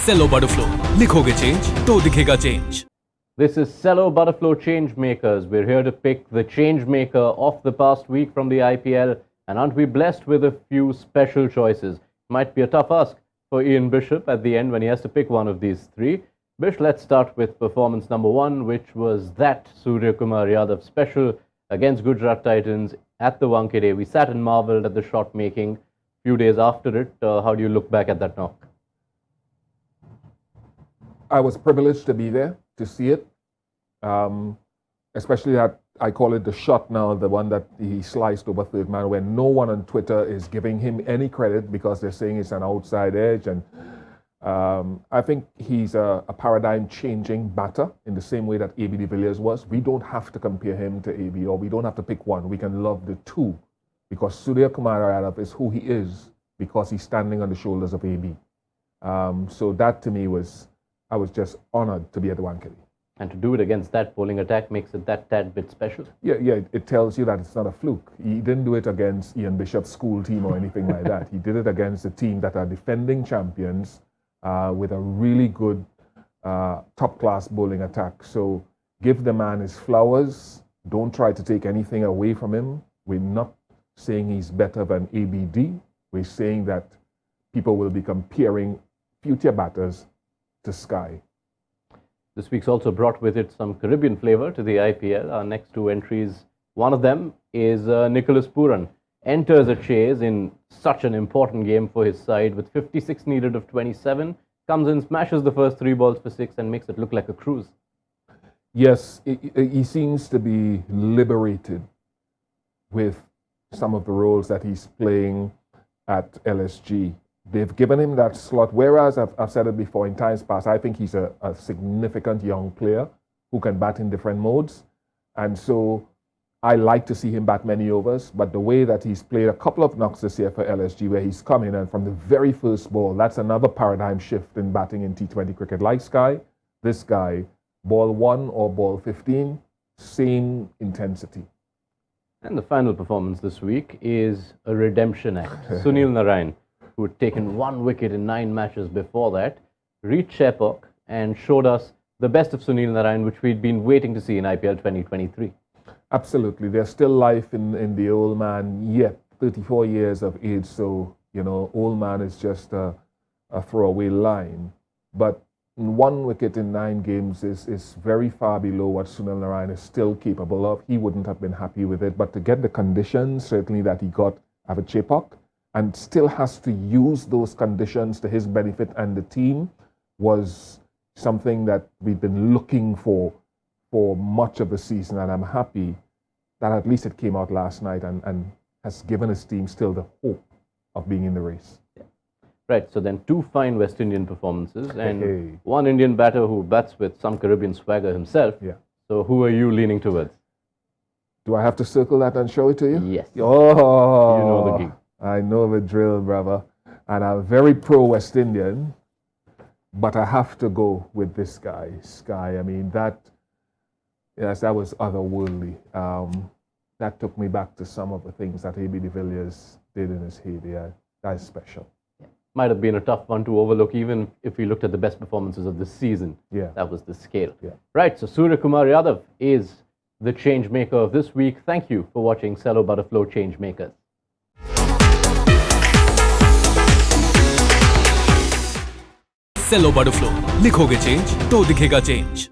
Cello Butterflow. लिखोगे change तो दिखेगा change. This is Cello Butterflow Changemakers. We're here to pick the changemaker of the past week from the IPL, and aren't we blessed with a few special choices? Might be a tough ask for Ian Bishop at the end when he has to pick one of these three. Bish, let's start with performance number one, which was that Surya Kumar Yadav special against Gujarat Titans at the Wankhede. We sat and marvelled at the shot making. Few days after it, how do you look back at that knock? I was privileged to be there to see it, especially that I call it the shot now, the one that he sliced over third man, where no one on Twitter is giving him any credit because they're saying it's an outside edge. And I think he's a paradigm-changing batter in the same way that A.B. de Villiers was. We don't have to compare him to A.B. or we don't have to pick one. We can love the two because Surya Kumar Yadav is who he is because he's standing on the shoulders of A.B. So that to me I was just honored to be at the Wankhede. And to do it against that bowling attack makes it that tad bit special. Yeah, it tells you that it's not a fluke. He didn't do it against Ian Bishop's school team or anything like that. He did it against a team that are defending champions with a really good top-class bowling attack. So give the man his flowers. Don't try to take anything away from him. We're not saying he's better than ABD. We're saying that people will be comparing future batters to Sky. This week's also brought with it some Caribbean flavour to the IPL. Our next two entries, one of them is Nicholas Pooran. Enters a chase in such an important game for his side with 56 needed of 27. Comes in, smashes the first 3 balls for 6 and makes it look like a cruise. Yes, he seems to be liberated with some of the roles that he's playing at LSG. They've given him that slot, whereas I've said it before in times past, I think he's a significant young player who can bat in different modes. And so I like to see him bat many overs, but the way that he's played a couple of knocks this year for LSG, where he's come in and from the very first ball, that's another paradigm shift in batting in T20 cricket. Like Sky, this guy, ball 1 or ball 15, same intensity. And the final performance this week is a redemption act. Sunil Narine, who had taken 1 wicket in 9 matches before that, reached Chepauk and showed us the best of Sunil Narine, which we'd been waiting to see in IPL 2023. Absolutely. There's still life in the old man yet, 34 years of age. So, old man is just a throwaway line. But 1 wicket in 9 games is very far below what Sunil Narine is still capable of. He wouldn't have been happy with it. But to get the conditions, certainly that he got at Chepauk, and still has to use those conditions to his benefit and the team was something that we've been looking for much of the season. And I'm happy that at least it came out last night and has given his team still the hope of being in the race. Yeah. Right, so then 2 fine West Indian performances and 1 Indian batter who bats with some Caribbean swagger himself. Yeah. So who are you leaning towards? Do I have to circle that and show it to you? Yes. Oh, you know the gig. I know the drill, brother. And I'm very pro-West Indian, but I have to go with this guy, Sky. I mean, that was otherworldly. That took me back to some of the things that A.B. de Villiers did in his heyday. That is special. Yeah. Might have been a tough one to overlook, even if we looked at the best performances of this season. Yeah. That was the scale. Yeah. Right, so Surya Kumar Yadav is the change maker of this week. Thank you for watching Cello Butterflow Changemakers. Cello Butterflow. लिखोगे change तो दिखेगा change.